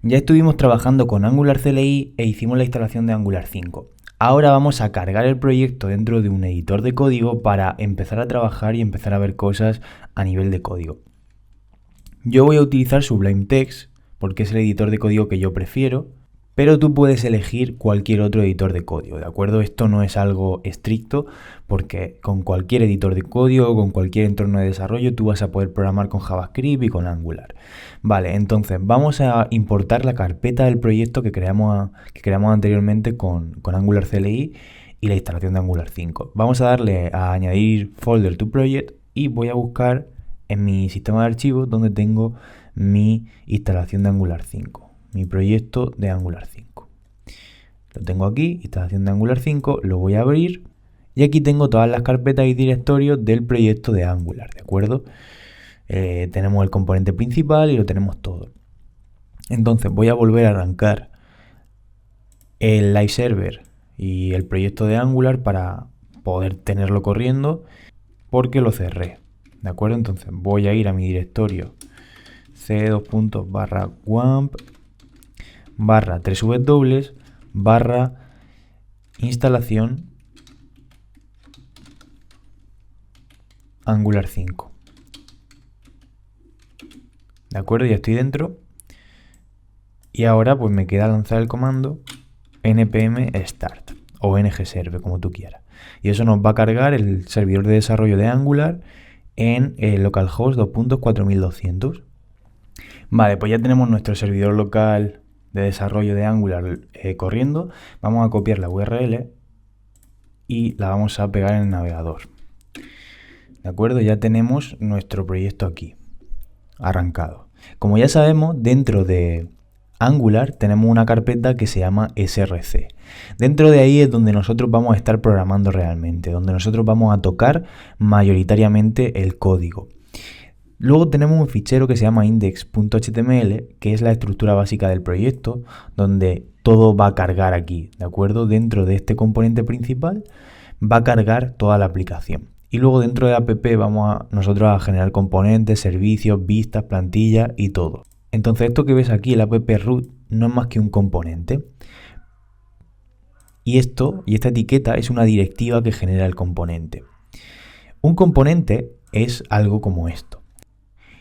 Ya estuvimos trabajando con Angular CLI e hicimos la instalación de Angular 5. Ahora vamos a cargar el proyecto dentro de un editor de código para empezar a trabajar y empezar a ver cosas a nivel de código. Yo voy a utilizar Sublime Text porque es el editor de código que yo prefiero, pero tú puedes elegir cualquier otro editor de código, ¿de acuerdo? Esto no es algo estricto porque con cualquier editor de código, con cualquier entorno de desarrollo, tú vas a poder programar con JavaScript y con Angular. Vale, entonces vamos a importar la carpeta del proyecto que creamos anteriormente con Angular CLI y la instalación de Angular 5. Vamos a darle a añadir folder to project y voy a buscar en mi sistema de archivos donde tengo mi instalación de Angular 5, mi proyecto de Angular 5. Lo tengo aquí, instalación de Angular 5, lo voy a abrir y aquí tengo todas las carpetas y directorios del proyecto de Angular, ¿de acuerdo? Tenemos el componente principal y lo tenemos todo. Entonces voy a volver a arrancar el live server y el proyecto de Angular para poder tenerlo corriendo porque lo cerré, ¿de acuerdo? Entonces voy a ir a mi directorio c2.wamp barra 3w barra instalación Angular 5. ¿De acuerdo? Ya estoy dentro. Y ahora pues me queda lanzar el comando npm start o ngserve, como tú quieras. Y eso nos va a cargar el servidor de desarrollo de Angular en localhost 2.4200. Vale, pues ya tenemos nuestro servidor local de desarrollo de Angular corriendo. Vamos a copiar la URL y la vamos a pegar en el navegador. ¿De acuerdo? Ya tenemos nuestro proyecto aquí, arrancado. Como ya sabemos, dentro de Angular tenemos una carpeta que se llama src. Dentro de ahí es donde nosotros vamos a estar programando realmente, donde nosotros vamos a tocar mayoritariamente el código. Luego tenemos un fichero que se llama index.html, que es la estructura básica del proyecto, donde todo va a cargar aquí, ¿de acuerdo? Dentro de este componente principal va a cargar toda la aplicación. Y luego dentro de app vamos nosotros a generar componentes, servicios, vistas, plantillas y todo. Entonces esto que ves aquí, el app root, no es más que un componente. Y esta etiqueta es una directiva que genera el componente. Un componente es algo como esto.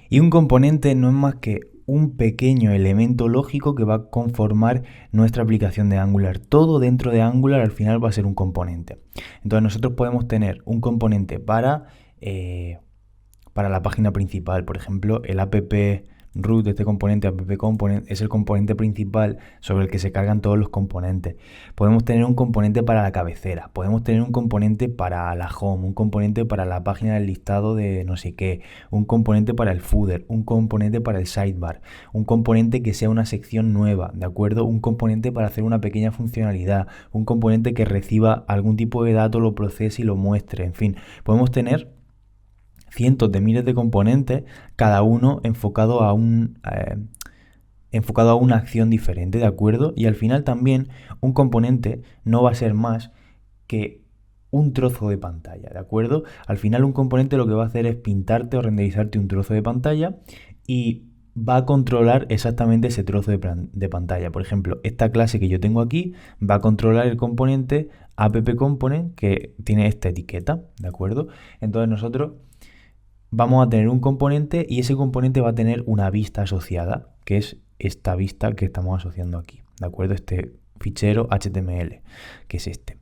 Y un componente no es más que un pequeño elemento lógico que va a conformar nuestra aplicación de Angular. Todo dentro de Angular al final va a ser un componente. Entonces nosotros podemos tener un componente para la página principal. Por ejemplo, el app root de este componente, app component, es el componente principal sobre el que se cargan todos los componentes. Podemos tener un componente para la cabecera, podemos tener un componente para la home, un componente para la página del listado de no sé qué, un componente para el footer, un componente para el sidebar, un componente que sea una sección nueva, ¿de acuerdo? Un componente para hacer una pequeña funcionalidad, un componente que reciba algún tipo de dato, lo procese y lo muestre, en fin, podemos tener cientos de miles de componentes, cada uno enfocado a una acción diferente, ¿de acuerdo? Y al final también un componente no va a ser más que un trozo de pantalla, ¿de acuerdo? Al final un componente lo que va a hacer es pintarte o renderizarte un trozo de pantalla y va a controlar exactamente ese trozo de pantalla. Por ejemplo, esta clase que yo tengo aquí va a controlar el componente app-component que tiene esta etiqueta, ¿de acuerdo? Entonces nosotros vamos a tener un componente y ese componente va a tener una vista asociada, que es esta vista que estamos asociando aquí, ¿de acuerdo? Este fichero HTML, que es este.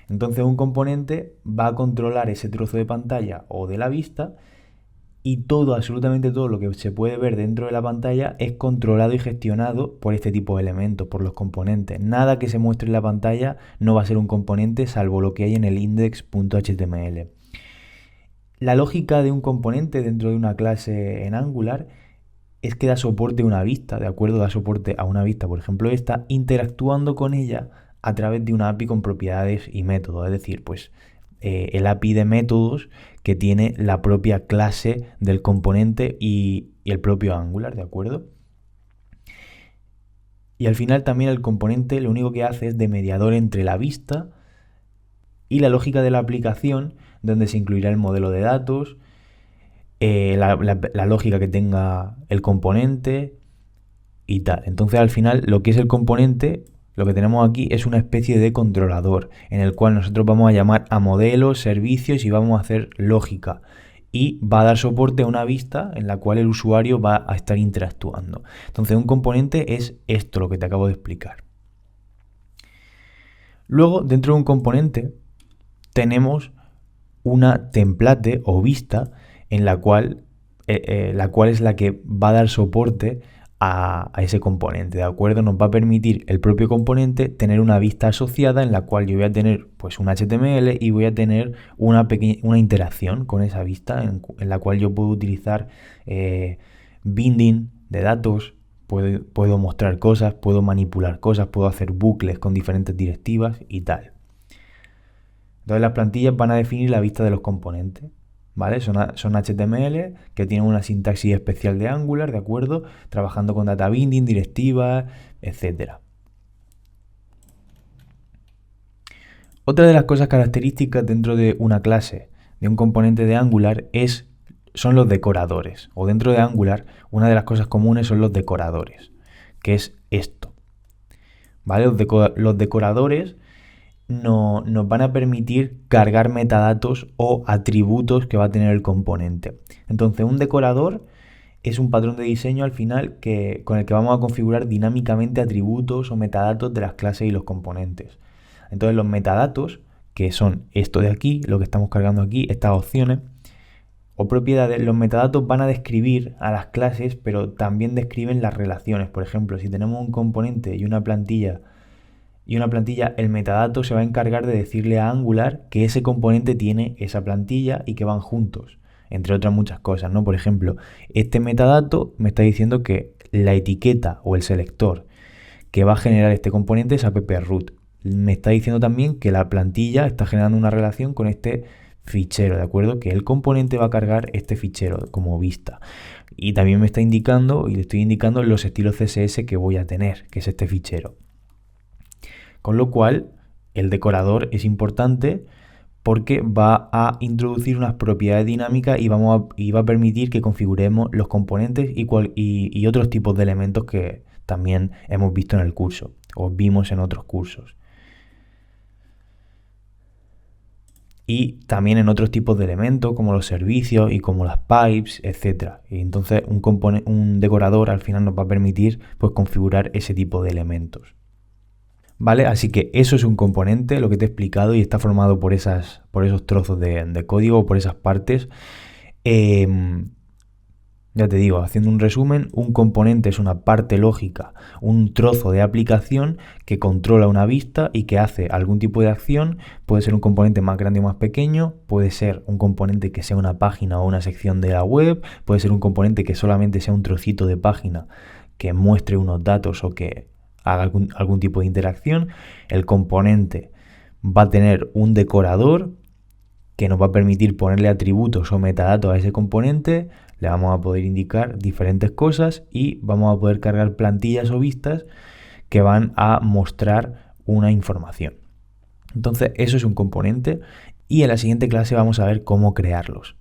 Entonces un componente va a controlar ese trozo de pantalla o de la vista y todo, absolutamente todo lo que se puede ver dentro de la pantalla es controlado y gestionado por este tipo de elementos, por los componentes. Nada que se muestre en la pantalla no va a ser un componente salvo lo que hay en el index.html. La lógica de un componente dentro de una clase en Angular es que da soporte a una vista, ¿de acuerdo? Da soporte a una vista, por ejemplo esta, interactuando con ella a través de una API con propiedades y métodos, es decir, pues el API de métodos que tiene la propia clase del componente y el propio Angular, ¿de acuerdo? Y al final también el componente lo único que hace es de mediador entre la vista y la lógica de la aplicación, donde se incluirá el modelo de datos, la lógica que tenga el componente y tal. Entonces al final lo que es el componente, lo que tenemos aquí es una especie de controlador en el cual nosotros vamos a llamar a modelos, servicios y vamos a hacer lógica. Y va a dar soporte a una vista en la cual el usuario va a estar interactuando. Entonces un componente es esto lo que te acabo de explicar. Luego, dentro de un componente, tenemos una template o vista en la cual es la que va a dar soporte a ese componente, ¿de acuerdo? Nos va a permitir el propio componente tener una vista asociada en la cual yo voy a tener pues un HTML y voy a tener una interacción con esa vista en la cual yo puedo utilizar binding de datos, puedo mostrar cosas, puedo manipular cosas, puedo hacer bucles con diferentes directivas y tal. Entonces las plantillas van a definir la vista de los componentes, ¿vale? Son HTML que tienen una sintaxis especial de Angular, ¿de acuerdo? Trabajando con data binding, directivas, etcétera. Otra de las cosas características dentro de una clase, de un componente de Angular, son los decoradores. O dentro de Angular, una de las cosas comunes son los decoradores, que es esto, ¿vale? Los decoradores nos van a permitir cargar metadatos o atributos que va a tener el componente. Entonces, un decorador es un patrón de diseño al final con el que vamos a configurar dinámicamente atributos o metadatos de las clases y los componentes. Entonces, los metadatos, que son esto de aquí, lo que estamos cargando aquí, estas opciones o propiedades, los metadatos van a describir a las clases, pero también describen las relaciones. Por ejemplo, si tenemos un componente y una plantilla, el metadato se va a encargar de decirle a Angular que ese componente tiene esa plantilla y que van juntos, entre otras muchas cosas, ¿no? Por ejemplo, este metadato me está diciendo que la etiqueta o el selector que va a generar este componente es app-root. Me está diciendo también que la plantilla está generando una relación con este fichero, ¿de acuerdo? Que el componente va a cargar este fichero como vista. Y también me está indicando, y le estoy indicando los estilos CSS que voy a tener, que es este fichero. Con lo cual, el decorador es importante porque va a introducir unas propiedades dinámicas y va a permitir que configuremos los componentes y otros tipos de elementos que también hemos visto en el curso o vimos en otros cursos. Y también en otros tipos de elementos como los servicios y como las pipes, etc. Y entonces un decorador al final nos va a permitir pues configurar ese tipo de elementos. ¿Vale? Así que eso es un componente, lo que te he explicado, y está formado por esos trozos de código, por esas partes. Ya te digo, haciendo un resumen, un componente es una parte lógica, un trozo de aplicación que controla una vista y que hace algún tipo de acción. Puede ser un componente más grande o más pequeño, puede ser un componente que sea una página o una sección de la web, puede ser un componente que solamente sea un trocito de página que muestre unos datos o que haga algún tipo de interacción. El componente va a tener un decorador que nos va a permitir ponerle atributos o metadatos a ese componente. Le vamos a poder indicar diferentes cosas y vamos a poder cargar plantillas o vistas que van a mostrar una información. Entonces eso es un componente y en la siguiente clase vamos a ver cómo crearlos.